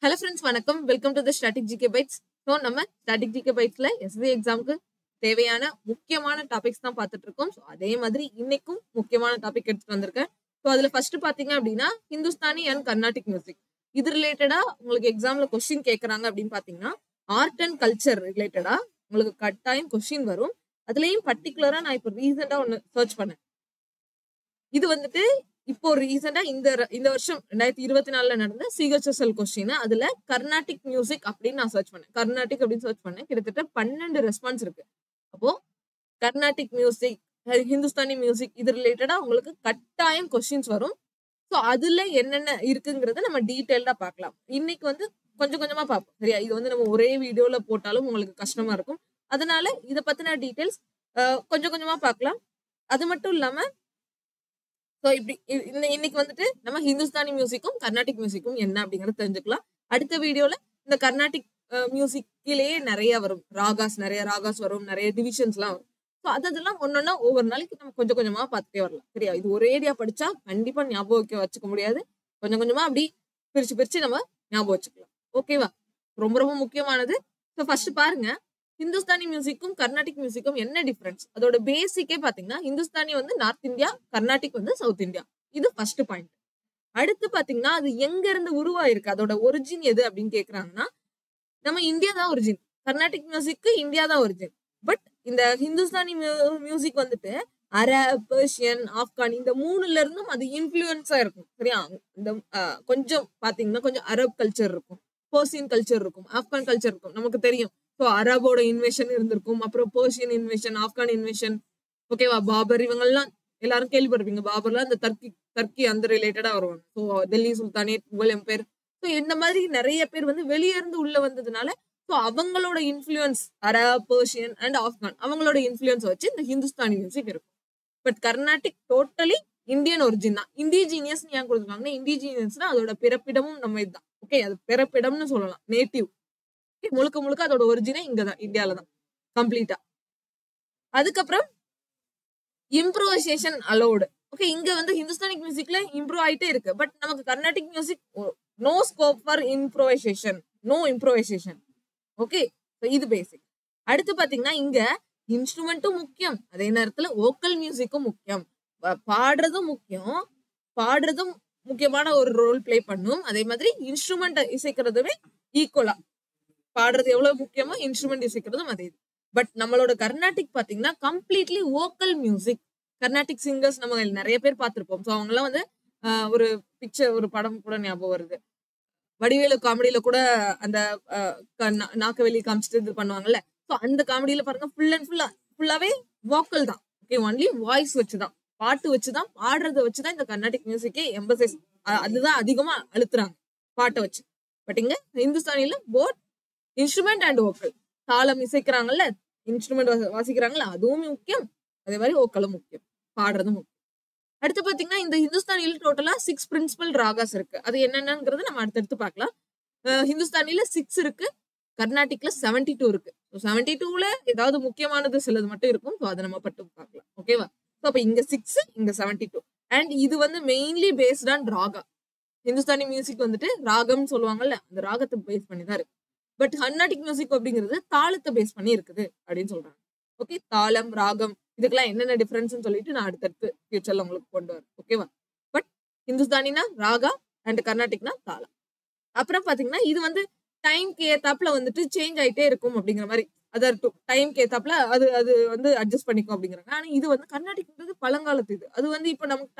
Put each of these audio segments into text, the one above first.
Hello friends, வணக்கம். Welcome to the static GK bytes. So நம்ம static GK பைட்ஸ்ல SSC எக்ஸாமுக்கு தேவையான முக்கியமான டாபிக்ஸ் தான் பார்த்துட்டு இருக்கோம். ஸோ அதே மாதிரி இன்னைக்கும் முக்கியமான டாபிக் எடுத்துட்டு வந்திருக்கேன். ஸோ அதுல ஃபர்ஸ்ட் பாத்தீங்க அப்படின்னா ஹிந்துஸ்தானி அண்ட் கர்நாடிக் மியூசிக். இது ரிலேட்டடா உங்களுக்கு எக்ஸாம்ல கொஸ்டின் கேட்கறாங்க அப்படின்னு பாத்தீங்கன்னா ஆர்ட் அண்ட் கல்ச்சர் ரிலேட்டடா உங்களுக்கு கட்டாயம் கொஸ்டின் வரும். அதுலயும் பர்டிகுலரா நான் இப்போ ரீசெண்டா ஒன்னு சர்ச் பண்ணேன். இது வந்துட்டு இப்போ ரீசெண்டா இந்த வருஷம் 2024 நடந்த சிஹெச்எஸ்எல் கொஸ்டின். அதுல கர்நாடிக் மியூசிக் அப்படின்னு நான் சர்ச் பண்ணேன். கர்நாடிக் அப்படின்னு சர்ச் பண்ணேன். கிட்டத்தட்ட 12 ரெஸ்பான்ஸ் இருக்கு. அப்போ கர்நாடிக் மியூசிக், ஹிந்துஸ்தானி மியூசிக் இது ரிலேட்டடா உங்களுக்கு கட்டாயம் கொஸ்டின்ஸ் வரும். ஸோ அதுல என்னென்ன இருக்குங்கிறத நம்ம டீட்டெயில்டா பார்க்கலாம். இன்னைக்கு வந்து கொஞ்சம் கொஞ்சமா பார்ப்போம். சரியா? இது வந்து நம்ம ஒரே வீடியோல போட்டாலும் உங்களுக்கு கஷ்டமா இருக்கும். அதனால இதை பத்தின டீட்டெயில்ஸ் கொஞ்சம் கொஞ்சமா பார்க்கலாம். அது மட்டும் இல்லாம ஸோ இப்படி இன்னைக்கு வந்துட்டு நம்ம ஹிந்துஸ்தானி மியூசிக்கும் கர்நாடிக் மியூசிக்கும் என்ன அப்படிங்கறத தெரிஞ்சுக்கலாம். அடுத்த வீடியோல இந்த கர்நாடிக் மியூசிக்கிலேயே நிறைய வரும், நிறைய ராகாஸ் வரும், நிறைய டிவிஷன்ஸ் எல்லாம் வரும். ஸோ அதெல்லாம் ஒன்னொன்னா ஒவ்வொரு நாளைக்கு நம்ம கொஞ்சம் கொஞ்சமா பார்த்துட்டே வரலாம். சரியா? இது ஒரேடியா படிச்சா கண்டிப்பா ஞாபகம் வச்சுக்க முடியாது. கொஞ்சம் கொஞ்சமா அப்படி பிரிச்சு பிரிச்சு நம்ம ஞாபகம் வச்சுக்கலாம். ஓகேவா? ரொம்ப ரொம்ப முக்கியமானது. ஸோ ஃபர்ஸ்ட் பாருங்க, ஹிந்துஸ்தானி மியூசிக்கும் கர்நாடிக் மியூசிக்கும் என்ன டிஃபரன்ஸ். அதோட பேசிக்கே பாத்தீங்கன்னா ஹிந்துஸ்தானி வந்து நார்த் இந்தியா, கர்நாடிக் வந்து சவுத் இந்தியா. இது ஃபர்ஸ்ட் பாயிண்ட். அடுத்து பாத்தீங்கன்னா அது எங்க இருந்து உருவாயிருக்கு, அதோட ஒரிஜின் எது அப்படின்னு கேக்குறாங்கன்னா நம்ம இந்தியா தான் ஒரிஜின். கர்நாடிக் மியூசிக்கு இந்தியா தான் ஒரிஜின். பட் இந்த ஹிந்துஸ்தானி மியூசிக் வந்துட்டு அரப், பெர்ஷியன், ஆப்கான் இந்த மூணுல இருந்தும் அது இன்ஃபுளுன்ஸா இருக்கும். சரியா? இந்த கொஞ்சம் பாத்தீங்கன்னா கொஞ்சம் அரப் கல்ச்சர் இருக்கும், பெர்சியன் கல்ச்சர் இருக்கும், ஆப்கான் கல்ச்சர் இருக்கும். நமக்கு தெரியும். ஸோ அரபோட இன்வேஷன் இருந்திருக்கும், அப்புறம் பெர்ஷியன் இன்வேஷன், ஆப்கான் இன்வேஷன். ஓகேவா? பாபர் இவங்கெல்லாம் எல்லாரும் கேள்விப்பட்டிருப்பீங்க. பாபர்லாம் இந்த டர்க்கி அந்த ரிலேட்டடா வருவாங்க. So Delhi sultanate, Mughal empire. So இந்த மாதிரி நிறைய பேர் வந்து வெளியே இருந்து உள்ள வந்ததுனால ஸோ அவங்களோட influence Arab, Persian and Afghan அவங்களோட இன்ஃபுளுன்ஸ் வச்சு இந்த ஹிந்துஸ்தானி மியூசிக் இருக்கும். But Carnatic totally Indian origin தான். இண்டிஜீனியஸ் ஏன் கொடுத்துருக்காங்கன்னா இண்டிஜீனியஸ்னா அதோட பிறப்பிடமும் நம்ம இதுதான். ஓகே, அது பிறப்பிடம்னு சொல்லலாம், நேட்டிவ். முழுக்க முழுக்க அதோட ஒரிஜினே இங்கதான், இந்தியால தான் கம்ப்ளீட்டா. அதுக்கப்புறம் இம்ப்ரோவைசேஷன் அலோடு. ஓகே, இங்க வந்து ஹிந்துஸ்தானிக் மியூசிக்ல இம்ப்ரூவ் ஆயிட்டே இருக்கு. பட் நமக்கு Carnatic music no scope for improvisation, no improvisation. Okay, இது பேசிக். அடுத்து பாத்தீங்கன்னா இங்க இன்ஸ்ட்ருமெண்ட்டும் முக்கியம், அதே நேரத்துல வோக்கல் மியூசிக்கும் முக்கியம். பாடுறதும் முக்கியம், பாடுறதும் முக்கியமான ஒரு ரோல் பிளே பண்ணும். அதே மாதிரி இன்ஸ்ட்ருமெண்ட் இசைக்கிறதுமே ஈக்குவலா, பாடுறது எவ்வளவு முக்கியமோ இன்ஸ்ட்ருமெண்ட் இசைக்கிறதும் அதே. பட் நம்மளோட கர்நாடிக் பாத்தீங்கன்னா completely vocal music. Carnatic singers நம்ம நிறைய பேர் பார்த்திருப்போம். ஸோ அவங்கெல்லாம் வந்து ஒரு பிக்சர், ஒரு படம் கூட ஞாபகம் வருது, வடிவேலு காமெடியில கூட அந்த நாக்க வெளியே காமிச்சிட்டு இது பண்ணுவாங்கல்ல. ஸோ அந்த காமெடியில பாருங்க ஃபுல் அண்ட் ஃபுல்லாவே வோக்கல் தான். ஓகே, ஒன்லி வாய்ஸ் வச்சுதான், பாட்டு வச்சுதான், பாடுறத வச்சுதான் இந்த கர்நாடிக் மியூசிக்கே எம்பசைஸ், அதுதான் அதிகமா அழுத்துறாங்க, பாட்டை வச்சு. பட் இங்க ஹிந்துஸ்தானில போத் இன்ஸ்ட்ருமெண்ட் அண்ட் வோக்கல், தாளம் இசைக்கிறாங்கல்ல, இன்ஸ்ட்ருமெண்ட் வாசிக்கிறாங்கல்ல, அதுவும் முக்கியம். அதே மாதிரி வோக்கலும் முக்கியம், பாடுறதும் முக்கியம். அடுத்து பாத்தீங்கன்னா இந்த ஹிந்துஸ்தானில டோட்டலா 6 பிரின்சிபல் ராகாஸ் இருக்கு. அது என்னென்னங்கிறது நம்ம அடுத்தடுத்து பார்க்கலாம். ஹிந்துஸ்தானில 6 இருக்கு, கர்நாடிக்ல 72 இருக்கு. 72ல ஏதாவது முக்கியமானது சிலது மட்டும் இருக்கும். ஸோ அதை நம்ம பட்டு பார்க்கலாம். ஓகேவா? ஸோ அப்ப இங்க 6, இங்க 72. அண்ட் இது வந்து mainly based on raga. Hindustani music வந்துட்டு ராகம்னு சொல்லுவாங்கல்ல, அந்த ராகத்தை பேஸ் பண்ணி தான் இருக்கு. பட் கர்நாடிக் மியூசிக் அப்படிங்கிறது தாளத்தை பேஸ் பண்ணி இருக்குது அப்படின்னு சொல்றாங்க. ஓகே, தாளம், ராகம் இதுக்கெல்லாம் என்னென்ன டிஃபரன்ஸ் சொல்லிட்டு நான் அடுத்தடுத்து ஃபியூச்சர்ல உங்களுக்கு கொண்டு வரேன். ஓகேவா? பட் ஹிந்துஸ்தானினா ராகா அண்ட் கர்நாடிக்னா தாளம். அப்புறம் பாத்தீங்கன்னா இது வந்து டைம்க்கு ஏத்தாப்புல வந்துட்டு சேஞ்ச் ஆயிட்டே இருக்கும் அப்படிங்கிற மாதிரி. அதாவது டைம்க்கு ஏத்தாப்புல அது அது வந்து அட்ஜஸ்ட் பண்ணிக்கும் அப்படிங்கிறாங்க. ஆனா இது வந்து கர்நாடிக்ன்றது பழங்காலத்து இது. அது வந்து இப்ப நமக்கு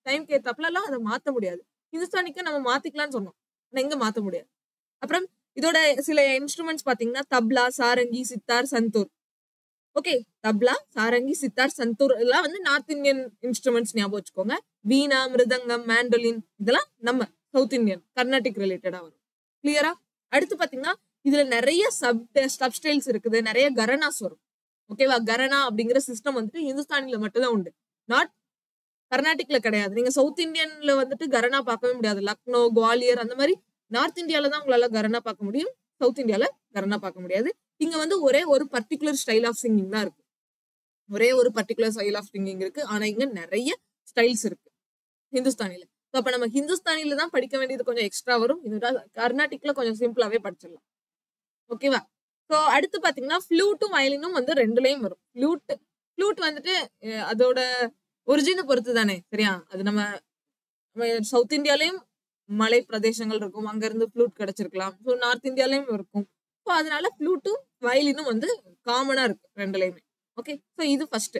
டைம்க்கு ஏத்தாப்புல எல்லாம் அதை மாத்த முடியாது. ஹிந்துஸ்தானிக்கு நம்ம மாத்திக்கலாம்னு சொன்னோம், ஆனா இங்க மாத்த முடியாது. அப்புறம் இதோட சில இன்ஸ்ட்ருமெண்ட்ஸ் பாத்தீங்கன்னா தப்லா, சாரங்கி, சித்தார், சந்தூர். ஓகே, தப்லா, சாரங்கி, சித்தார், சந்தூர் இதெல்லாம் வந்து நார்த் இந்தியன் இன்ஸ்ட்ருமெண்ட்ஸ் ஞாபகம் வச்சுக்கோங்க. வீணா, மிருதங்கம், மேண்டோலின் இதெல்லாம் நம்ம சவுத் இந்தியன், கர்நாடிக் ரிலேட்டடா வரும். கிளியரா? அடுத்து பாத்தீங்கன்னா இதுல நிறைய சப்ஸ்டைல்ஸ் இருக்குது, நிறைய கரனாஸ் வரும். ஓகேவா? கரனா அப்படிங்கிற சிஸ்டம் வந்துட்டு ஹிந்துஸ்தானில மட்டும்தான் உண்டு, நாட் கர்நாடிக்ல கிடையாது. நீங்க சவுத் இந்தியன்ல வந்துட்டு கரனா பார்க்கவே முடியாது. லக்னோ, குவாலியர் அந்த மாதிரி நார்த் இந்தியால தான் உங்களால கரனா பார்க்க முடியும், சவுத் இந்தியால கரனா பார்க்க முடியாது. இங்க வந்து ஒரே ஒரு பர்டிகுலர் ஸ்டைல் ஆஃப் சிங்கிங் தான் இருக்கு, ஒரே ஒரு பர்டிகுலர் ஸ்டைல் ஆஃப் சிங்கிங் இருக்கு. ஆனா இங்க நிறைய ஸ்டைல்ஸ் இருக்கு ஹிந்துஸ்தானில. அப்ப நம்ம ஹிந்துஸ்தானில தான் படிக்க வேண்டியது கொஞ்சம் எக்ஸ்ட்ரா வரும். இது கர்நாடிக்ல கொஞ்சம் சிம்பிளாவே படிச்சிடலாம். ஓகேவா? ஸோ அடுத்து பாத்தீங்கன்னா ஃப்ளூட்டும் வயலினும் வந்து ரெண்டுலயும் வரும். ஃப்ளூட் வந்துட்டு அதோட ஒரிஜினை பொறுத்து தானே, சரியா? அது நம்ம சவுத் இந்தியாலயும் மலை பிரதேசங்கள் இருக்கும், அங்க இருந்து ஃப்ளூட் கிடைச்சிருக்கலாம். ஸோ நார்த் இந்தியாலயும் இருக்கும். ஸோ அதனால ஃப்ளூட்டும் வயலினும் வந்து காமனா இருக்கு ரெண்டுலயுமே. ஓகே, ஸோ இது ஃபர்ஸ்ட்.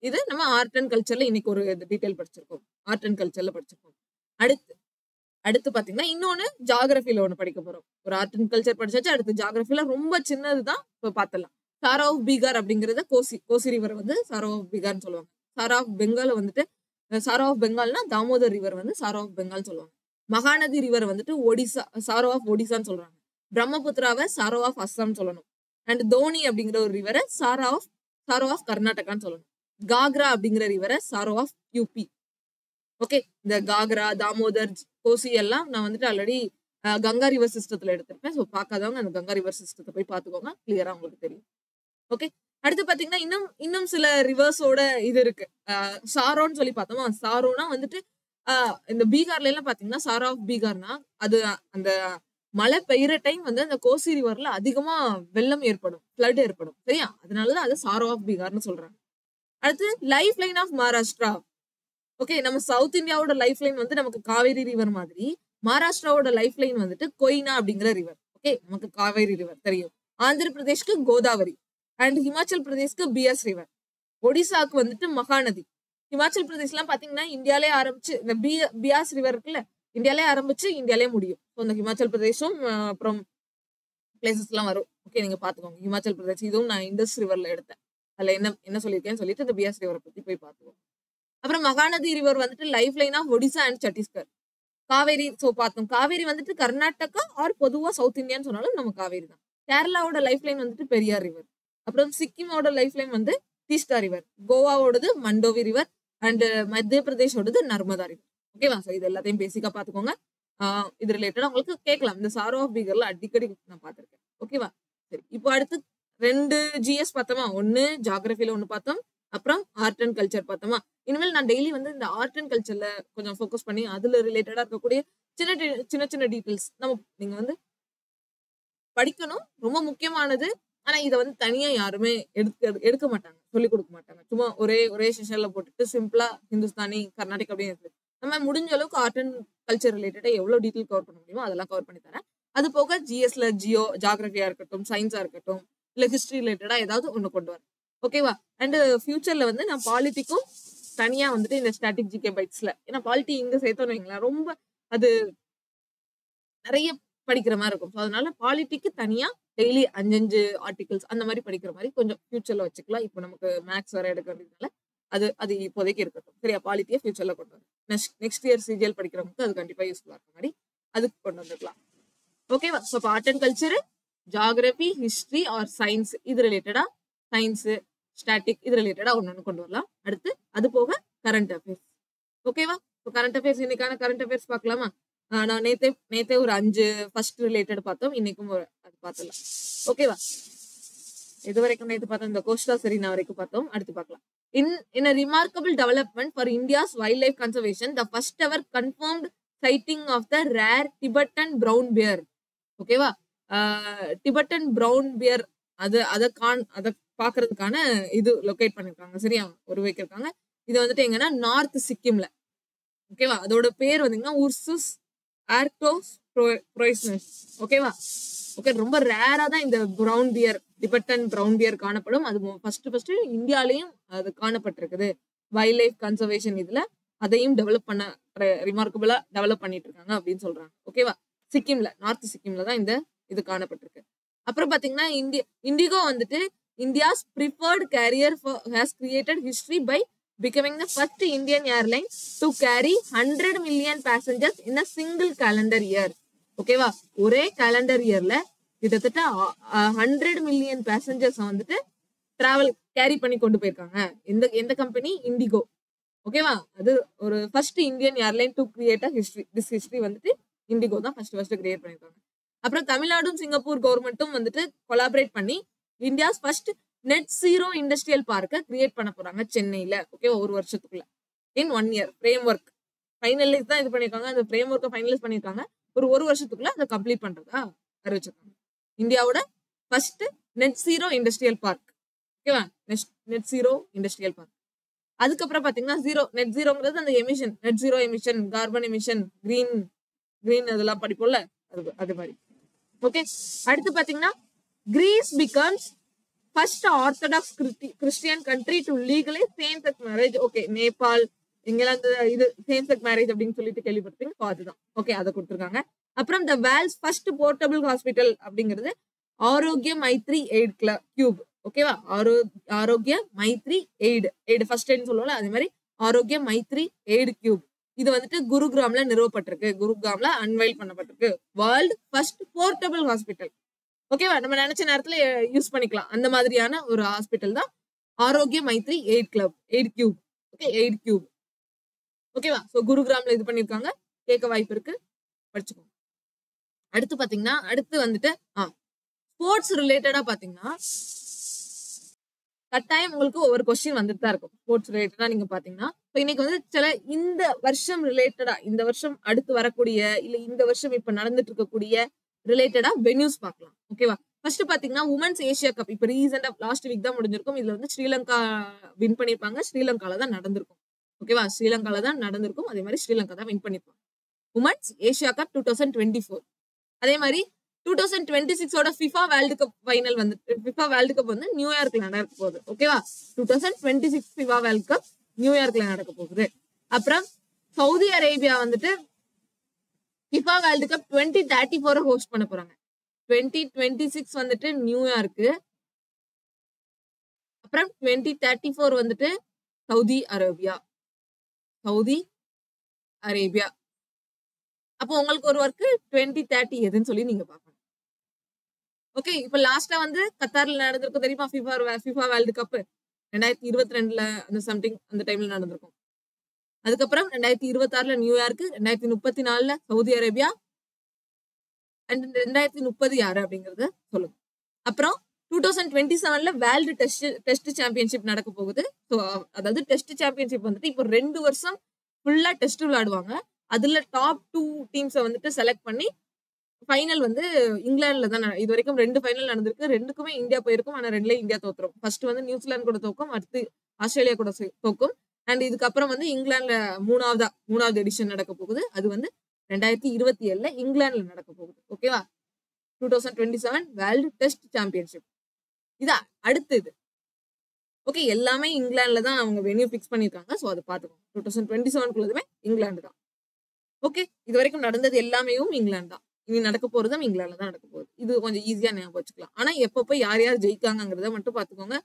இது நம்ம ஆர்ட் அண்ட் கல்ச்சர்ல இன்னைக்கு ஒரு டீடைல் படிச்சிருக்கோம். ஆர்ட் அண்ட் கல்ச்சர்ல படிச்சிருக்கோம். அடுத்து அடுத்து பாத்தீங்கன்னா இன்னொன்னு ஜியோகிராஃபில ஒண்ணு படிக்க போறோம். ஒரு ஆர்ட் அண்ட் கல்ச்சர் படிச்சாச்சு. அடுத்து ஜியோகிராஃபில ரொம்ப சின்னதுதான், இப்போ பார்த்தலாம். சாரா ஆஃப் பீகார் அப்படிங்கறத கோசி ரிவர் வந்து சாரா ஆஃப் பீகார்னு சொல்லுவாங்க. சாரா ஆஃப் பெங்கால் வந்துட்டு சாரா ஆஃப் பெங்கால்னா தாமோதர் ரிவர் வந்து சாரா ஆஃப் பெங்கால் சொல்லுவாங்க. மகாநதி ரிவர் வந்துட்டு ஒடிசா சாரோ ஆஃப் ஒடிசான்னு சொல்றாங்க. பிரம்மபுத்திராவை சாரோ ஆஃப் அஸ்ஸாம் சொல்லணும். அண்ட் தோனி அப்படிங்கிற ஒரு ரிவரை சாரோ ஆஃப் கர்நாடகான்னு சொல்லணும். காக்ரா அப்படிங்கிற ரிவரை சாரோ ஆஃப் யூபி. ஓகே, இந்த காக்ரா, தாமோதர், கோசி எல்லாம் நான் வந்துட்டு ஆல்ரெடி கங்கா ரிவர் சிஸ்டத்துல எடுத்திருப்பேன். ஸோ பார்க்காதவங்க அந்த கங்கா ரிவர் சிஸ்டத்தை போய் பார்த்துக்கோங்க, கிளியரா உங்களுக்கு தெரியும். ஓகே, அடுத்து பாத்தீங்கன்னா இன்னும் சில ரிவர்ஸோட இது இருக்கு. சாரோன்னு சொல்லி பார்த்தோமா, சாரோனா வந்துட்டு இந்த பீகார்ல எல்லாம் பாத்தீங்கன்னா சாரா ஆஃப் பீகார்னா அது அந்த மழை பெய்யுற டைம் வந்து அந்த கோசி ரிவர்ல அதிகமா வெள்ளம் ஏற்படும், ஃப்ளட் ஏற்படும், சரியா? அதனாலதான் அது சாரோ ஆஃப் பீகார்னு சொல்றாங்க. அடுத்து life line of Maharashtra. Okay, நம்ம சவுத் இந்தியாவோட லைஃப் லைன் வந்து நமக்கு காவேரி ரிவர் மாதிரி, மகாராஷ்டிராவோட லைஃப் லைன் வந்துட்டு கொய்னா அப்படிங்கிற ரிவர். ஓகே, நமக்கு காவேரி ரிவர் தெரியும். Andhra பிரதேஷ்க்கு Godavari, and Himachal பிரதேஷ்க்கு Beas river. ஒடிசாக்கு வந்துட்டு மகாநதி. ஹிமாச்சல் பிரதேஷ்லாம் பாத்தீங்கன்னா இந்தியாலே ஆரம்பிச்சு இந்த பியாஸ் ரிவர் இருக்குல்ல, இந்தியாலே ஆரம்பிச்சு இந்தியாலே முடியும். ஸோ இந்த ஹிமாச்சல் பிரதேஷும் அப்புறம் பிளேசஸ் எல்லாம் வரும். ஓகே, நீங்க பாத்துக்கோங்க. ஹிமாச்சல் பிரதேஷ் இதுவும் நான் இண்டஸ் ரிவர்ல எடுத்தேன். அதுல என்ன சொல்லியிருக்கேன்னு சொல்லிட்டு இந்த பியாஸ் ரிவரை பத்தி போய் பாத்துக்கோங்க. அப்புறம் மகாநதி ரிவர் வந்துட்டு life line of Odisha and Chhattisgarh. Kaveri so பார்த்தோம். காவேரி வந்துட்டு கர்நாடகா ஆர் பொதுவா சவுத் இந்தியான்னு சொன்னாலும் நம்ம காவேரி தான். கேரளாவோட லைஃப் லைன் வந்துட்டு பெரியார் ரிவர். அப்புறம் சிக்கிமோட லைஃப் லைன் வந்து தீஸ்தா ரிவர். கோவாவோடது மண்டோவி ரிவர். அண்ட் மத்திய பிரதேஷோடது நர்மதா ரிவர். ஓகேவா? ஸோ இது எல்லாத்தையும் பேசிக்கா பாத்துக்கோங்க. இது ரிலேட்டடா உங்களுக்கு கேட்கலாம். இந்த சாரோ ஆஃப் பீகர்ல அடிக்கடி நான் பார்த்திருக்கேன். ஓகேவா? சரி, இப்போ அடுத்து 2 GS பார்த்தோமா? ஒன்னு ஜியோகிராஃபில ஒன்னு பார்த்தோம், அப்புறம் ஆர்ட் அண்ட் கல்ச்சர் பார்த்தோமா? இனிமேல் நான் டெய்லி வந்து இந்த ஆர்ட் அண்ட் கல்ச்சர்ல கொஞ்சம் ஃபோக்கஸ் பண்ணி அதுல ரிலேட்டடா இருக்கக்கூடிய சின்ன டீடைல்ஸ் நீங்க வந்து படிக்கணும். ரொம்ப முக்கியமானது. ஆனா இதை வந்து தனியா யாருமே எடுக்க மாட்டாங்க, சொல்லிக் கொடுக்க மாட்டாங்க. சும்மா ஒரே செஷன்ல போட்டுட்டு சிம்பிளா ஹிந்துஸ்தானி, கர்நாடிக் அப்படின்னு இருக்கு. நம்ம முடிஞ்ச அளவுக்கு ஆர்ட் அண்ட் கல்ச்சர் ரிலேட்டடா எவ்வளவு டீட்டெயில் கவர் பண்ண முடியுமோ அதெல்லாம் கவர் பண்ணி தரேன். அது போக ஜிஎஸ்ல ஜியோகிராஃபியா இருக்கட்டும், சயின்ஸா இருக்கட்டும், இல்ல ஹிஸ்டரி ரிலேட்டடா ஏதாவது ஒண்ணு கொண்டு வரேன். ஓகேவா? அண்ட் ஃபியூச்சர்ல வந்து நான் பாலிட்டிக்கும் தனியா வந்துட்டு இந்த ஸ்டாட்டிக் ஜிகே பைட்ஸ்ல, ஏன்னா பாலிட்டி இங்க சேர்த்தோன்னு வைங்களேன் ரொம்ப அது நிறைய படிக்கிற மாதிரி இருக்கும். ஸோ அதனால பாலிட்டிக்கு தனியா டெய்லி 5 ஆர்டிகல்ஸ் அந்த மாதிரி படிக்கிற மாதிரி கொஞ்சம் ஃபியூச்சர்ல வச்சுக்கலாம். இப்போ நமக்கு மேக்ஸ் வர எடுக்க வேண்டியதுனால அது இப்போதைக்கு இருக்கட்டும். சரியா? பாலிட்டியை ஃபியூச்சர்ல கொண்டு வரும். நெக்ஸ்ட் இயர் சிஜிஎல் படிக்கிறவங்களுக்கு அது கண்டிப்பா யூஸ்ஃபுல்லா இருக்க மாதிரி அதுக்கு கொண்டு வந்துக்கலாம். ஓகேவா? So art and culture, geography, history or science இது ரிலேட்டடா, சயின்ஸ், ஸ்டாட்டிக் இது ரிலேட்டடா ஒன்னு கொண்டு வரலாம். அடுத்து அது போக கரண்ட் அஃபேர்ஸ். ஓகேவா? ஸோ கரண்ட் அஃபேர்ஸ், இன்னைக்கான கரண்ட் அஃபேர்ஸ் பார்க்கலாமா? நான் நேத்தே ஒரு 5 ஃபர்ஸ்ட் ரிலேட்டட் பார்த்தோம். இன்னைக்கும் அது பார்த்தலாம். ஓகேவா? இது வரைக்கும் நேற்று பார்த்தோம், இந்த கோஸ்டா செரீனா வரைக்கும் பார்த்தோம். அடுத்து பார்க்கலாம். In a remarkable development for India's wildlife conservation, the first ever confirmed sighting of the rare Tibetan brown bear. ஓகேவா? டிபெட்டன் பிரவுன் பியர் அதை பாக்குறதுக்கான இது லொகேட் பண்ணிருக்காங்க. சரியா? வைக்கிருக்காங்க. இது வந்துட்டு எங்கன்னா நார்த் சிக்கிம்ல. ஓகேவா? அதோட பேர் வந்தீங்கன்னா உர்சுஸ் ஆர்க்டோஸ் ப்ரோய்ஸ்னஸ். ஓகேவா? ஓகே, ரொம்ப ரேரா தான் இந்த brown bear, Tibetan brown bear காணப்படும். அது ஃபர்ஸ்ட் இந்தியாலையும் அது காணப்பட்டிருக்குது. வைல்ட் லைஃப் கன்சர்வேஷன் இதுல அதையும் ரிமார்க்கபிளா டெவலப் பண்ணிட்டு இருக்காங்க அப்படின்னு சொல்றாங்க. ஓகேவா? சிக்கிம்ல, நார்த் சிக்கிம்ல தான் இது காணப்பட்டிருக்கு. அப்புறம் பாத்தீங்கன்னா இண்டிகோ வந்துட்டு India's preferred carrier has created history by becoming the first Indian airline to carry 100 million passengers in a single calendar year. ஓகேவா? ஒரே கேலண்டர் இயர்ல கிட்டத்தட்ட 100 மில்லியன் பேசஞ்சர்ஸ் வந்துட்டு டிராவல் கேரி பண்ணி கொண்டு போயிருக்காங்க. எந்த கம்பெனி? இண்டிகோ. ஓகேவா? அது ஒரு first Indian airline to create a history. This history வந்துட்டு இண்டிகோ தான் ஃபர்ஸ்ட் கிரியேட் பண்ணிருக்காங்க. அப்புறம் தமிழ்நாடும் சிங்கப்பூர் கவர்மெண்ட்டும் வந்துட்டு கொலாபரேட் பண்ணி India's first net zero industrial பார்க்க கிரியேட் பண்ண போறாங்க சென்னையில. ஓகே, ஒரு வருஷத்துக்குள்ள, இன் 1 year ஃப்ரேம் ஒர்க். ஃபைனலைஸ் தான் இது பண்ணிருக்காங்க, அந்த ஃப்ரேம் ஒர்க்கை ஃபைனலைஸ் பண்ணிருக்காங்க. ஒரு வருஷத்துக்குள்ள அதை கம்ப்ளீட் பண்றதா அறிவிச்சிருக்காங்க. இந்தியாவோட first net zero industrial park. ஓகேவா, நெட் ஜீரோ இண்டஸ்ட்ரியல் பார்க். அதுக்கப்புறம் பாத்தீங்கன்னா நெட் ஜீரோங்கிறது அந்த emission, net zero emission, carbon emission, green அதெல்லாம் படிப்போம்ல, அது மாதிரி. ஓகே, அடுத்து பாத்தீங்கன்னா Greece becomes first Orthodox Christian country to legalize same sex marriage. Okay, Nepal இங்கெல்லாம் இது சேம் செக்ஸ் மேரேஜ் அப்படின்னு சொல்லிட்டு கேள்விப்பட்டீங்க, அதுதான். ஓகே, அதை கொடுத்துருக்காங்க. அப்புறம் the world's first portable hospital அப்படிங்கிறது ஆரோக்கிய மைத்ரி எய்ட் கியூப். ஓகேவா, ஆரோக்கிய மைத்ரி எய்டு ஃபர்ஸ்ட் எய்ட்னு சொல்லுவோம்ல, அதே மாதிரி ஆரோக்கிய மைத்ரி எய்டு கியூப். இது வந்துட்டு குருகிராம்ல நிறுவப்பட்டிருக்கு, குருகிராம்ல அன்வைல் பண்ணப்பட்டிருக்கு. World first portable hospital. ஓகேவா, நம்ம நினைச்ச நேரத்துல யூஸ் பண்ணிக்கலாம், அந்த மாதிரியான ஒரு ஹாஸ்பிட்டல் தான் Aarogya Maitri aid cube. Okay, aid cube. ஓகேவா, சோ குருகிராம்ல இது பண்ணிருக்காங்க, கேட்க வாய்ப்பு இருக்கு, படிச்சுக்கோங்க. அடுத்து பாத்தீங்கன்னா அடுத்து வந்துட்டு ஸ்போர்ட்ஸ் ரிலேட்டடா பாத்தீங்கன்னா கட்டாயம் உங்களுக்கு ஒவ்வொரு கொஸ்டின் வந்துட்டு தான் இருக்கும். ஸ்போர்ட்ஸ் ரிலேட்டடா நீங்க பாத்தீங்கன்னா இன்னைக்கு வந்து சில இந்த வருஷம் ரிலேட்டடா, இந்த வருஷம் அடுத்து வரக்கூடிய இல்ல இந்த வருஷம் இப்ப நடந்துட்டு இருக்கக்கூடிய ரிலேட்டடா வென்யூஸ் பார்க்கலாம். ஓகேவா, ஃபர்ஸ்ட் பாத்தீங்கன்னா உமன்ஸ் ஏசியா கப் இப்ப ரீசெண்டா லாஸ்ட் வீக் தான் முடிஞ்சிருக்கும். இதுல வந்து ஸ்ரீலங்கா வின் பண்ணிருப்பாங்க, ஸ்ரீலங்கால தான் நடந்திருக்கும். ஓகேவா, ஸ்ரீலங்கால தான் நடந்திருக்கும், அதே மாதிரி ஸ்ரீலங்கா தான் வின் பண்ணிருப்பாங்க. Women's Asia cup 2024. அதே மாதிரி 2026 ஃபிஃபா வேர்ல்டு கப் ஃபைனல் வந்து ஃபிஃபா வேர்ல்டு கப் வந்து நியூயார்க்ல நடக்க போகுது. ஓகேவா, 2026 ஃபிஃபா வேர்ல்டு கப் நியூயார்க்ல நடக்க போகுது. அப்புறம் சவுதி அரேபியா வந்துட்டு ஃபிஃபா வேர்ல்டு கப் 2034 ஹோஸ்ட் பண்ண போறாங்க. 2026 வந்துட்டு நியூயார்க்கு, அப்புறம் 2034 வந்துட்டு சவுதி அரேபியா. அப்போ உங்களுக்கு ஒரு ஒர்க் 2030 எதுன்னு சொல்லி நீங்க பாக்கணும். ஓகே, இப்ப லாஸ்டா வந்து கத்தார்ல நடந்திருக்கும் தெரியுமா, ஃபிஃபா வேர்ல்டு கப் 2022 அந்த சம்திங் அந்த டைம்ல நடந்திருக்கும். அதுக்கப்புறம் 2026 நியூயார்க், 2034 சவுதி அரேபியா, அண்ட் 2030 யாரு அப்படிங்கறத சொல்லுங்க. அப்புறம் 2027 வேர்ல்டு டெஸ்ட் சாம்பியன்ஷிப் நடக்க போகுது. ஸோ அதாவது டெஸ்ட் சாம்பியன்ஷிப் வந்துட்டு இப்போ 2 வருஷம் ஃபுல்லா டெஸ்ட் விளையாடுவாங்க. அதுல டாப் 2 டீம்ஸை வந்துட்டு செலக்ட் பண்ணி ஃபைனல் வந்து இங்கிலாந்துல தான் இது வரைக்கும் 2 ஃபைனல் நடந்திருக்கு. 2க்குமே இந்தியா போயிருக்கும், ஆனா 2லயும் இந்தியா தோத்துரும். ஃபர்ஸ்ட் வந்து நியூசிலாந்து கூட தோக்கும், அடுத்து ஆஸ்திரேலியா கூட தோக்கும். அண்ட் இதுக்கப்புறம் வந்து இங்கிலாந்துல மூணாவது எடிஷன் நடக்க போகுது. அது வந்து 2027 இங்கிலாந்துல நடக்க போகுது. ஓகேவா, 2027 வேர்ல்டு டெஸ்ட் சாம்பியன்ஷிப் இது அடுத்தது. ஓகே, எல்லாமே இங்கிலாந்துல தான் அவங்க வென்யூ பிக்ஸ் பண்ணிருக்காங்க. ஸோ அதை பார்த்துக்கோங்க. 2027 இங்கிலாந்து தான். ஓகே, இது வரைக்கும் நடந்தது எல்லாமே இங்கிலாந்து தான். இனி நடக்க போறதும் இங்கிலாந்துல தான் நடக்க போகுது. இது கொஞ்சம் ஈஸியா ஞாபகம் வச்சுக்கலாம். ஆனா எப்பப்போ யார் ஜெயிக்காங்கிறத மட்டும் பாத்துக்கோங்க.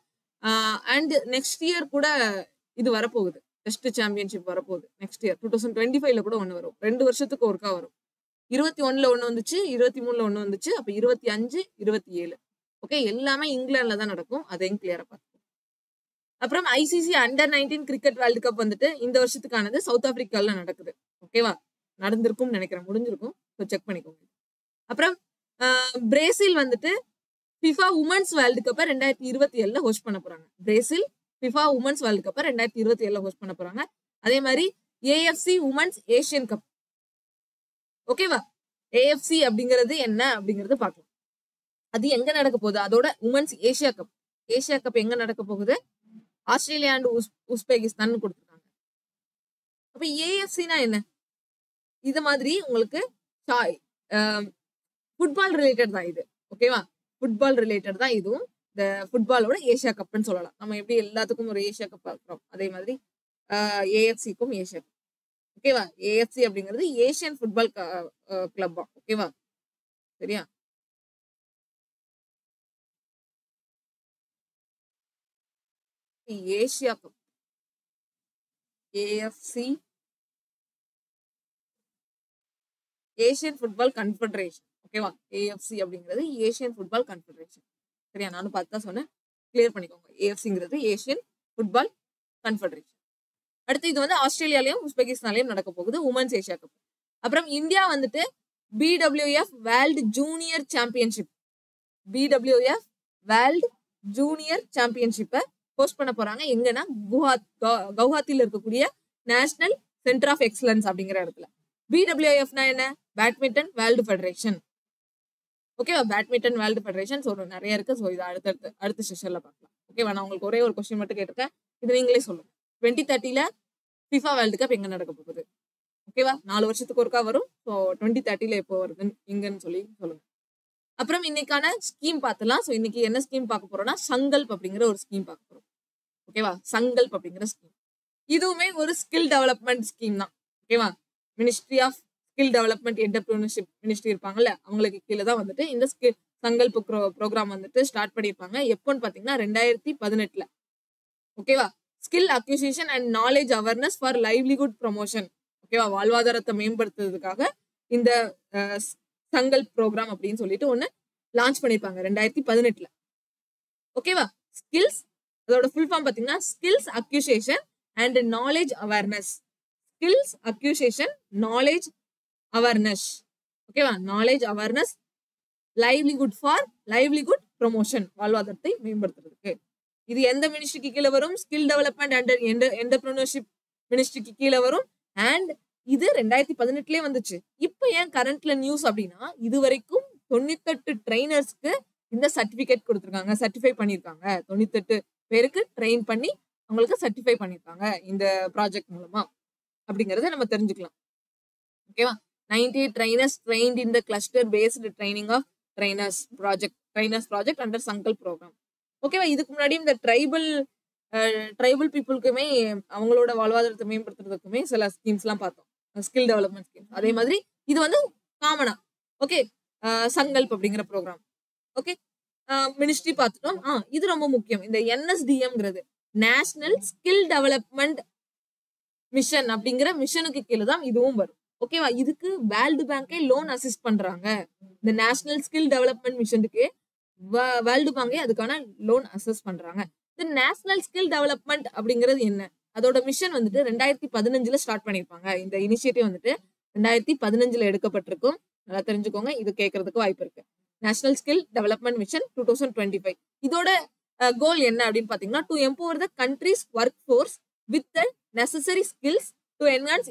அண்ட் நெக்ஸ்ட் இயர் கூட இது வரப்போகுது, டெஸ்ட் சாம்பியன்ஷிப் வரப்போகுது நெக்ஸ்ட் இயர். 2025 கூட ஒண்ணு வரும், 2 வருஷத்துக்கு ஒருக்கா வரும். 21 ஒண்ணு வந்துச்சு, 23 ஒண்ணு வந்துச்சு, அப்ப 25, 27. ஓகே, எல்லாமே இங்கிலாந்துல தான் நடக்கும், அதையும் கிளியரா பார்த்துக்கோங்க. அப்புறம் ஐசிசி அண்டர்-19 கிரிக்கெட் வேர்ல்டு கப் வந்துட்டு இந்த வருஷத்துக்கானது சவுத் ஆப்பிரிக்கால நடக்குது. ஓகேவா, நடந்திருக்கும் நினைக்கிறேன், முடிஞ்சிருக்கும், செக் பண்ணிக்கோங்க. அப்புறம் பிரேசில் வந்துட்டு FIFA women's world cup 2027 host பண்ண போறாங்க. Brazil FIFA women's world cup 2027 host பண்ண போறாங்க. அதே மாதிரி ஏஎஃப்சி உமன்ஸ் ஏசியன் கப். ஓகேவா, ஏஎஃப்சி அப்படிங்கிறது என்ன அப்படிங்கறது பார்க்கலாம். அது எங்க நடக்க போகுது, அதோட உமன்ஸ் ஏசியா கப் எங்க நடக்க போகுது, ஆஸ்திரேலியா அண்ட் உஸ்பெகிஸ்தான் கொடுத்துருக்காங்க. அப்ப ஏஎஃப்சினா என்ன, இது மாதிரி உங்களுக்கு ஃபுட்பால் ரிலேட்டட் தான் இது. ஓகேவா, ஃபுட்பால் ரிலேட்டட் தான் இதுவும். இந்த ஃபுட்பாலோட ஏசியா கப்னு சொல்லலாம். நம்ம எப்படி எல்லாத்துக்கும் ஒரு ஏசியா கப் பார்க்கிறோம், அதே மாதிரி ஏஎஃப்சிக்கும் ஏசியா கப். ஓகேவா, ஏஎஃப்சி அப்படிங்கிறது ஏசியன் ஃபுட்பால் கிளப். ஓகேவா, சரியா. Asia cup, AFC Asian football confederation. ஓகேவா, ஏஎஃப்சி அப்படிங்கிறது ஏசியன் ஃபுட்பால் கன்ஃபெடரேஷன். சரியா, நானும் பார்த்து தான் சொன்னேன், கிளியர் பண்ணிக்கோங்க. ஏஎஃப்சிங்கிறது ஏசியன் ஃபுட்பால் கன்ஃபெடரேஷன். அடுத்து இது வந்து ஆஸ்திரேலியாலையும் உஸ்பெகிஸ்தான்லயும் நடக்க போகுது, உமன்ஸ் ஏசியா கப். அப்புறம் இந்தியா வந்துட்டு BWF world junior championship, BWF world junior சாம்பியன்ஷிப்பை ஹோஸ்ட் பண்ண போறாங்க. எங்கன்னா கவுஹாத்தில இருக்கக்கூடிய நேஷனல் சென்டர் ஆஃப் எக்ஸலன்ஸ் அப்படிங்கிற இடத்துல. பிடபிள்யூஎஃப்னா என்ன? Badminton world federation. ஓகேவா? Badminton world federation. ஸோ நிறைய இருக்கு. ஸோ இது அடுத்த செஷன்ல பார்க்கலாம். ஓகேவா? நான் உங்களுக்கு ஒரே ஒரு கொஸ்டின் மட்டும் கேட்டிருக்கேன். இது நீங்களே சொல்லுங்க. 2030ல ஃபிஃபா வேர்ல்டு கப் எங்க நடக்க போகுது? ஓகேவா? 4 வருஷத்துக்கு ஒருக்கா வரும். ஸோ 2030ல எப்போ வருதுன்னு எங்கன்னு சொல்லி சொல்லுங்க. அப்புறம் இன்னைக்கான ஸ்கீம் பார்த்துலாம். ஸோ இன்னைக்கு என்ன ஸ்கீம் பார்க்க போறோம்னா சங்கல்ப் அப்படிங்கிற ஒரு ஸ்கீம் பார்க்க போறோம். ஓகேவா? சங்கல்ப் அப்படிங்கிற ஸ்கீம் இதுவுமே ஒரு ஸ்கில் டெவலப்மெண்ட் ஸ்கீம் தான். ஓகேவா? Ministry of skill development entrepreneurship ministry இருப்பாங்கல்ல, அவங்களுக்கு கீழே தான் வந்துட்டு இந்த ஸ்கில் சங்கல்ப் ப்ரோக்ராம் வந்துட்டு ஸ்டார்ட் பண்ணியிருப்பாங்க. எப்போன்னு பாத்தீங்கன்னா 2018ல. ஓகேவா? Skill acquisition and knowledge awareness for livelihood promotion. ஓகேவா? வாழ்வாதாரத்தை மேம்படுத்துறதுக்காக இந்த சங்கல்ப் ப்ரோக்ராம் அப்படின்னு சொல்லிட்டு ஒண்ணு லான்ச் பண்ணிருப்பாங்க 2018ல. ஓகேவா? ஸ்கில்ஸ் அதோட ஃபுல் ஃபார்ம் பாத்தீங்கன்னா skills acquisition and knowledge awareness. Skills acquisition knowledge awareness. ஓகேவா? Knowledge awareness livelihood for livelihood promotion, வாழ்வாதாரத்தை மேம்படுத்துறதுக்கு. இது எந்த மினிஸ்ட்ரிக்கு கீழே வரும்? ஸ்கில் டெவலப்மெண்ட் அண்ட் என்டர்பிரினர்ஷிப் மினிஸ்ட்ரிக்கு கீழே வரும். அண்ட் இது 2018லயே வந்துச்சு. இப்போ ஏன் கரண்ட்ல நியூஸ் அப்படின்னா, இது வரைக்கும் 98 ட்ரைனர்ஸ்க்கு இந்த சர்டிபிகேட் கொடுத்துருக்காங்க, சர்டிஃபை பண்ணியிருக்காங்க. 98 பேருக்கு ட்ரெயின் பண்ணி அவங்களுக்கு சர்டிஃபை பண்ணியிருக்காங்க இந்த ப்ராஜெக்ட் மூலமா அப்படிங்கறத நம்ம தெரிஞ்சுக்கலாம். ஓகேவா? 98 trainers trained in the cluster based training of trainers project under Sankalp programme. ஓகேவா? இதுக்கு முன்னாடி இந்த ட்ரைபல் பீப்புளுக்குமே அவங்களோட வாழ்வாதாரத்தை மேம்படுத்துறதுக்குமே சில ஸ்கீம்ஸ் எல்லாம் பார்த்தோம், ஸ்கில் டெவலப்மெண்ட் ஸ்கீம். அதே மாதிரி இது வந்து காமனா. ஓகே, சங்கல்ப் அப்படிங்கிற ப்ரோக்ராம். ஓகே, மினிஸ்ட்ரி பார்த்துட்டோம். இது ரொம்ப முக்கியம். இந்த NSDMங்கிறது நேஷனல் ஸ்கில் டெவலப்மெண்ட் மிஷன் அப்படிங்கிற மிஷனுக்கு கீழே தான் இதுவும் வரும். ஓகேவா? இதுக்கு வேர்ல்டு பேங்கே லோன் அசிஸ்ட் பண்றாங்க. இந்த நேஷனல் ஸ்கில் டெவலப்மெண்ட் மிஷனுக்கு வேர்ல்டு பேங்கே அதுக்கான லோன் அசிஸ்ட் பண்றாங்க. இந்த நேஷனல் ஸ்கில் டெவலப்மெண்ட் அப்படிங்கிறது என்ன? அதோட மிஷன் வந்துட்டு 2015ல ஸ்டார்ட் பண்ணிருப்பாங்க. இந்த இனிஷியேட்டிவ் வந்துட்டு 2015ல எடுக்கப்பட்டிருக்கும். நல்லா தெரிஞ்சுக்கோங்க, இது கேட்கறதுக்கு வாய்ப்பு இருக்கு. National skill development mission 2025. இதோட கோல் என்ன அப்படின்னு பாத்தீங்கன்னா, to empower the countries work force with the necessary skills to enhance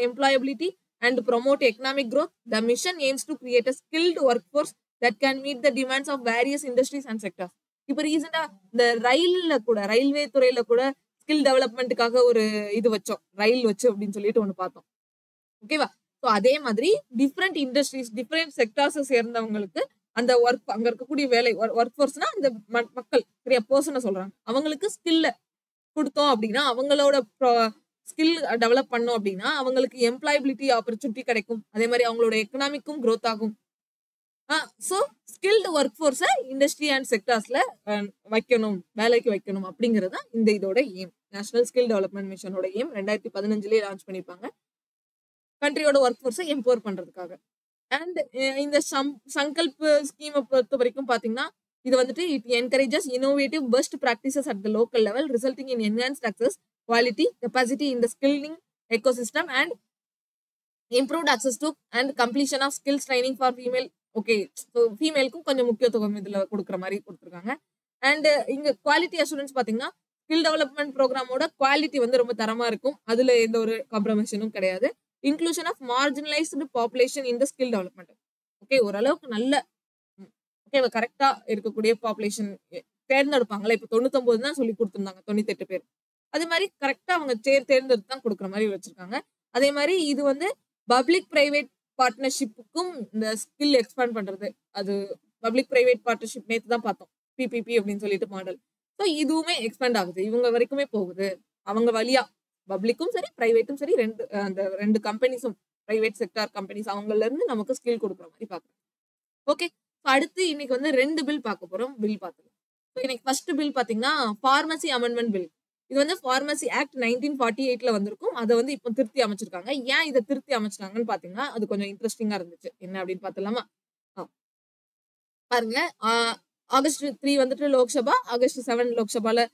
employability and promote economic growth. The mission aims to create a skilled workforce that can meet the demands of various industries and sectors. இப்போ ரீசெண்டா இந்த railway துறையில கூட skill டெவலப்மெண்ட்டுக்காக ஒரு இது வச்சோம், ரயில் வச்சு அப்படின்னு சொல்லிட்டு ஒண்ணு பார்த்தோம். ஓகேவா? ஸோ அதே மாதிரி டிஃப்ரெண்ட் இண்டஸ்ட்ரீஸ், டிஃப்ரெண்ட் செக்டார்ஸை சேர்ந்தவங்களுக்கு அந்த ஒர்க், அங்க இருக்கக்கூடிய வேலை ஒர்க் ஃபோர்ஸ்னா இந்த மக்கள், சரியா, பர்சனை சொல்றாங்க, அவங்களுக்கு ஸ்கில்ல கொடுத்தோம் அப்படின்னா, அவங்களோட ஸ்கில் டெவலப் பண்ணோம் அப்படின்னா அவங்களுக்கு எம்ப்ளாயபிலிட்டி ஆப்பர்ச்சுனிட்டி கிடைக்கும். அதே மாதிரி அவங்களோட எக்கனாமிக்கும் க்ரோத் ஆகும். ஸோ ஸ்கில்டு ஒர்க் ஃபோர்ஸை இண்டஸ்ட்ரி அண்ட் செக்டார்ஸ்ல வைக்கணும், வேலைக்கு வைக்கணும் அப்படிங்கிறது தான் இந்த இதோட எய்ம். நேஷனல் ஸ்கில் டெவலப்மெண்ட் மிஷனோட எய்ம் 2015லயே லான்ச் பண்ணிருப்பாங்க, கண்ட்ரியோட ஒர்க் ஃபோர்ஸை எம்பவர் பண்றதுக்காக. அண்ட் இந்த சங்கல்ப் ஸ்கீமை பொறுத்த வரைக்கும் பாத்தீங்கன்னா, இது வந்துட்டு it encourages innovative best practices at the local level resulting in enhanced access, quality, capacity in the skilling ecosystem and improved access to and completion of skills training for female. Okay, so ஃபீமேலுக்கும் கொஞ்சம் முக்கியத்துவம் இதுல கொடுக்குற மாதிரி கொடுத்துருக்காங்க. And இங்க quality assurance பாத்தீங்கன்னா, skill development ப்ரோக்ராமோட குவாலிட்டி வந்து ரொம்ப தரமா இருக்கும், அதுல எந்த ஒரு காம்ப்ரமைஷனும் கிடையாது. Inclusion of marginalised population in the skill development. Okay, ஓரளவுக்கு நல்ல ஓகே கரெக்டா இருக்கக்கூடிய பாப்புலேஷன் தேர்ந்தெடுப்பாங்களா. இப்போ 99 தான் சொல்லி கொடுத்துருந்தாங்க, 98 பேர். அதே மாதிரி கரெக்டா அவங்க தேர்ந்தெடுத்து தான் கொடுக்குற மாதிரி வச்சிருக்காங்க. அதே மாதிரி இது வந்து பப்ளிக் பிரைவேட் பார்ட்னர்ஷிப்புக்கும் இந்த ஸ்கில் எக்ஸ்பேண்ட் பண்றது, அது பப்ளிக் பிரைவேட் பார்ட்னர்ஷிப் நேற்று தான் பார்த்தோம், PPP அப்படின்னு சொல்லிட்டு மாடல். ஸோ இதுவுமே எக்ஸ்பேண்ட் ஆகுது, இவங்க வரைக்குமே போகுது. அவங்க வழியா பப்ளிக்கும் சரி பிரைவேட்டும் சரி அந்த ரெண்டு கம்பெனிஸும், பிரைவேட் செக்டார் கம்பெனிஸ், அவங்கல இருந்து நமக்கு ஸ்கில் கொடுக்குற மாதிரி பார்க்குறோம். ஓகே, அடுத்து இன்னைக்கு வந்து 2 பில் பார்க்க போறோம். பில் பார்த்துக்கலாம். இன்னைக்கு ஃபர்ஸ்ட் பில் பாத்தீங்கன்னா ஃபார்மசி அமெண்ட்மெண்ட் பில். இது வந்து ஃபார்மசி ஆக்ட் 1948ல வந்திருக்கும். அதை வந்து இப்போ திருத்தி அமைச்சிருக்காங்க. ஏன் இதை திருத்தி அமைச்சிருக்காங்கன்னு பாத்தீங்கன்னா, அது கொஞ்சம் இன்ட்ரெஸ்டிங்கா இருந்துச்சு. என்ன அப்படின்னு பாத்துலாமா? பாருங்க, ஆகஸ்ட் 3 வந்துட்டு லோக்சபா, ஆகஸ்ட் 7 லோக்சபால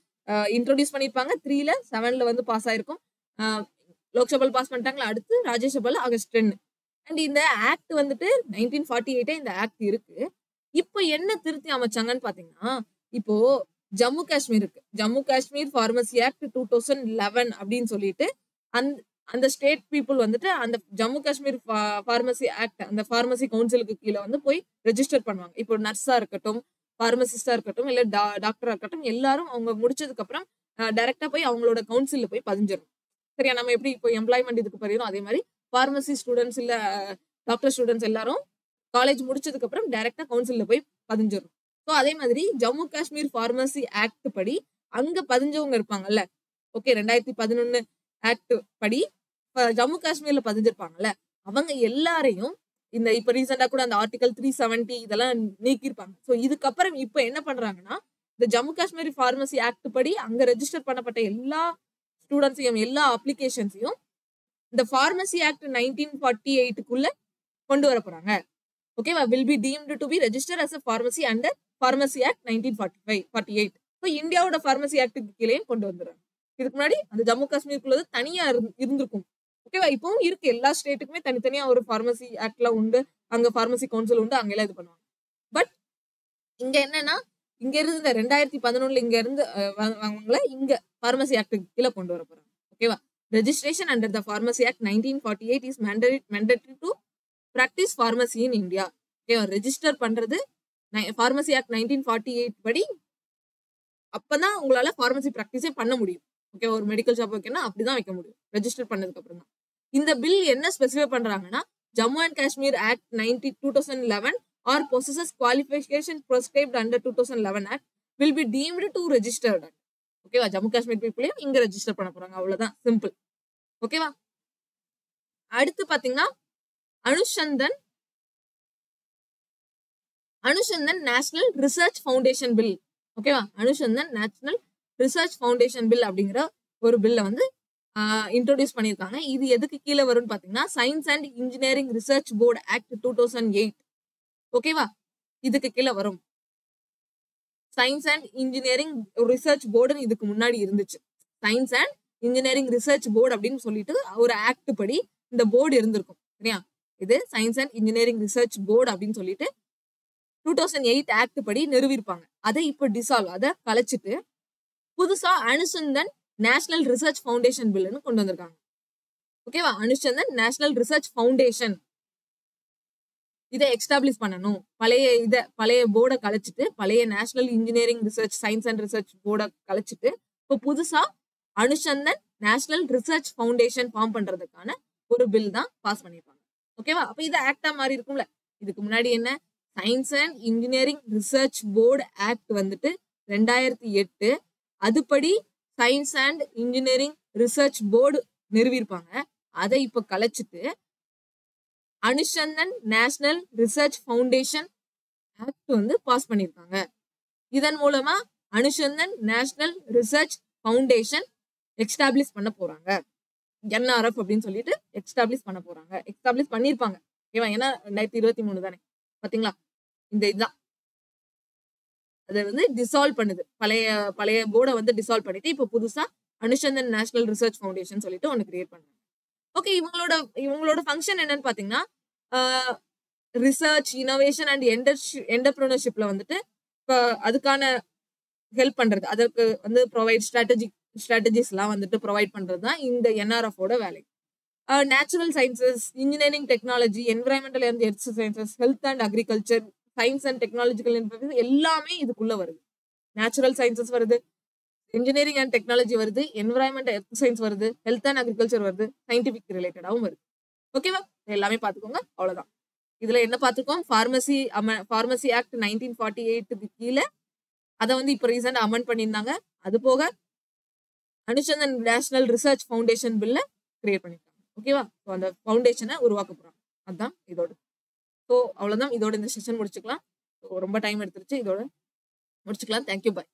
இன்ட்ரோடியூஸ் பண்ணிருப்பாங்க. 3ல 7ல வந்து பாஸ் ஆயிருக்கும். லோக்சபால பாஸ் பண்ணிட்டாங்களா, அடுத்து ராஜ்யசபால ஆகஸ்ட் 10. அண்ட் இந்த ஆக்ட் வந்துட்டு 1948 இந்த ஆக்ட் இருக்கு. இப்போ என்ன திருத்தி அமைச்சாங்கன்னு பாத்தீங்கன்னா, இப்போ ஜம்மு காஷ்மீர் இருக்கு, ஜம்மு காஷ்மீர் ஃபார்மசி ஆக்ட் 2011 அப்படின்னு சொல்லிட்டு அந்த ஸ்டேட் பீப்புள் வந்துட்டு அந்த ஜம்மு காஷ்மீர் ஃபார்மசி ஆக்ட் அந்த ஃபார்மசி கவுன்சிலுக்கு கீழே வந்து போய் ரெஜிஸ்டர் பண்ணுவாங்க. இப்போ நர்ஸா இருக்கட்டும், பார்மசிஸ்டா இருக்கட்டும், இல்ல டாக்டரா இருக்கட்டும், எல்லாரும் அவங்க முடிச்சதுக்கு அப்புறம் டைரக்டா போய் அவங்களோட கவுன்சில்ல போய் பதிஞ்சிடும். சரியா? நம்ம எப்படி இப்போ எம்ப்ளாய்மெண்ட் இதுக்கு பதிகிறோம், அதே மாதிரி பார்மசி ஸ்டூடெண்ட்ஸ் இல்ல டாக்டர் ஸ்டூடெண்ட்ஸ் எல்லாரும் காலேஜ் முடிச்சதுக்கு அப்புறம் டைரக்டா கவுன்சில்ல போய் பதிஞ்சிடும். ஸோ அதே மாதிரி ஜம்மு காஷ்மீர் ஃபார்மசி ஆக்ட் படி அங்க பதிஞ்சவங்க இருப்பாங்கல்ல, ஓகே 2011 ஆக்ட் படி ஜம்மு காஷ்மீர்ல பதிஞ்சிருப்பாங்கல்ல, அவங்க எல்லாரையும் இந்த இப்ப ரீசெண்டா கூட அந்த ஆர்டிகல் 370 இதெல்லாம் நீக்கிருப்பாங்க. ஸோ இதுக்கப்புறம் இப்ப என்ன பண்றாங்கன்னா, இந்த ஜம்மு காஷ்மீர் ஃபார்மசி ஆக்ட் படி அங்க ரெஜிஸ்டர் பண்ணப்பட்ட எல்லா ஸ்டூடெண்ட்ஸையும் எல்லா அப்ளிகேஷன்ஸையும் இந்த ஃபார்மசி ஆக்ட் 1948க்குள்ள கொண்டு வர போறாங்க. ஓகேவா? Will be deemed to be register as a pharmacy under pharmacy act 1948. So இந்தியாவோட ஃபார்மசி ஆக்டுக்கு கீழே கொண்டு வந்துடுறாங்க. இதுக்கு முன்னாடி அந்த ஜம்மு காஷ்மீருக்குள்ளது தனியா இருந்திருக்கும். ஓகேவா? இப்பவும் இருக்கு, எல்லா ஸ்டேட்டுக்குமே தனித்தனியா ஒரு ஃபார்மசி ஆக்ட்லாம் உண்டு, அங்க ஃபார்மசி கவுன்சில் உண்டு, அங்க எல்லாம் இது பண்ணுவாங்க. பட் இங்க என்னன்னா, இங்க இருந்து 2011 இங்க இருந்து அவங்கள இங்க ஃபார்மசி ஆக்டுக்கு கீழே கொண்டு வர போறாங்க. ஓகேவா? Registration under the pharmacy act 1948 is mandatory to practise pharmacy in India. ஓகேவா? ரெஜிஸ்டர் பண்றது ஃபார்மசி ஆக்ட் 1948 படி அப்பதான் உங்களால ஃபார்மசி பிராக்டிஸே பண்ண முடியும். ஓகே, ஒரு மெடிக்கல் ஷாப் வைக்கணும் அப்படிதான் வைக்க முடியும் ரெஜிஸ்டர் பண்ணதுக்கு அப்புறம் தான். இந்த பில் என்ன ஸ்பெசிஃபை பண்றாங்கன்னா, Jammu and Kashmir act 2011 or possesses qualification prescribed under 2011 act will be deemed to registered. ஓகேவா? ஜம்மு காஷ்மீர் பீப்புளையும் இங்க ரெஜிஸ்டர் பண்ண போறாங்க, அவ்வளவுதான், சிம்பிள். ஓகேவா? அடுத்து பாத்தீங்கன்னா Anusandhan national research foundation bill. ஓகேவா? Anusandhan national research foundation bill அப்படிங்கிற ஒரு பில்ல வந்து இன்ட்ரோடியூஸ் பண்ணியிருக்காங்க. இது எதுக்கு கீழே வரும்னு பாத்தீங்கன்னா, science and engineering research board act 2008. ஓகேவா? இதுக்கு கீழே வரும். சயின்ஸ் அண்ட் இன்ஜினியரிங் ரிசர்ச் போர்டுன்னு இதுக்கு முன்னாடி இருந்துச்சு. Science and engineering research board அப்படின்னு சொல்லிட்டு ஒரு ஆக்ட் படி இந்த போர்டு இருந்திருக்கும். சரியா? இது science and engineering research board அப்படின்னு சொல்லிட்டு 2008 ஆக்ட் படி நிறுவிருப்பாங்க. அதை இப்போ டிசால்வ், அதை கலைச்சிட்டு புதுசா அனுசந்தன் நேஷனல் ரிசர்ச் ஃபவுண்டேஷன் பில்லுன்னு கொண்டு வந்திருக்காங்க. ஓகேவா? அனுசந்தன் நேஷனல் ரிசர்ச் ஃபவுண்டேஷன் இதை எக்ஸ்டாப்ளிஷ் பண்ணணும். பழைய போர்டை கலைச்சிட்டு, பழைய national engineering research science and research போர்டை கலைச்சிட்டு இப்போ புதுசா Anusandhan national research foundation form பண்றதுக்கான ஒரு பில் தான் பாஸ் பண்ணிருப்பாங்க. ஓகேவா? அப்ப இது ஆக்டா மாதிரி இருக்கும்ல. இதுக்கு முன்னாடி என்ன, science and engineering research board act வந்துட்டு 2008, அதுபடி science and engineering research board நிறுவிருப்பாங்க. அதை இப்ப கலைச்சிட்டு Anusandhan national research foundation act வந்து பாஸ் பண்ணிருக்காங்க. இதன் மூலமா Anusandhan national research foundation establish பண்ண போறாங்க. NRF அப்படின்னு சொல்லிட்டு எக்ஸ்டாப்ளிஷ் பண்ண போறாங்க. எக்ஸ்டாப்ளிஷ் பண்ணிருப்பாங்க. ஓகேவா? ஏன்னா 2023 தானே. பாத்தீங்களா? இந்த இதுதான் அதை வந்து டிசால்வ் பண்ணுது. பழைய போர்டை வந்து டிசால்வ் பண்ணிட்டு இப்போ புதுசா அனுசந்தன் நேஷனல் ரிசர்ச் ஃபவுண்டேஷன் சொல்லிட்டு ஒன்னு கிரியேட் பண்றாங்க. ஓகே, இவங்களோட ஃபங்க்ஷன் என்னன்னு பாத்தீங்கன்னா, ரிசர்ச், இனோவேஷன் அண்ட் என்டர்பிரினர்ஷிப்ல வந்துட்டு அதுக்கான ஹெல்ப் பண்றது, அதற்கு வந்து ப்ரொவைட் ஸ்ட்ராட்டஜிஸ் எல்லாம் வந்துட்டு ப்ரொவைட் பண்றது தான் இந்த NRF ஓட வேலை. Natural sciences, engineering technology, environmental and earth sciences, health and agriculture, science and technological information எல்லாமே இதுக்குள்ள வருது. நேச்சுரல் சயின்சஸ் வருது, இன்ஜினியரிங் அண்ட் டெக்னாலஜி வருது, என்விரான்மெண்ட் எர்த் சயின்ஸ் வருது, ஹெல்த் அண்ட் அக்ரிகல்ச்சர் வருது, சயின்டிபிக் ரிலேட்டடாகவும் வருது. ஓகேவா? எல்லாமே பார்த்துக்கோங்க, அவ்வளவுதான். இதுல என்ன பார்த்துக்கோம், ஃபார்மசி ஆக்ட் 1948க்கு கீழே அதை வந்து இப்போ ரீசெண்டா அமெண்ட் பண்ணியிருந்தாங்க. அது போக அனுசந்தன் நேஷனல் ரிசர்ச் ஃபவுண்டேஷன் பில்ல கிரியேட் பண்ணிருக்காங்க. ஓகேவா? ஸோ அந்த ஃபவுண்டேஷனை உருவாக்க போறாங்க. அதுதான் இதோட. ஸோ அவ்வளவுதான், இதோட இந்த செஷன் முடிச்சுக்கலாம். ரொம்ப டைம் எடுத்துருச்சு, இதோட முடிச்சுக்கலாம். தேங்க்யூ, பாய்.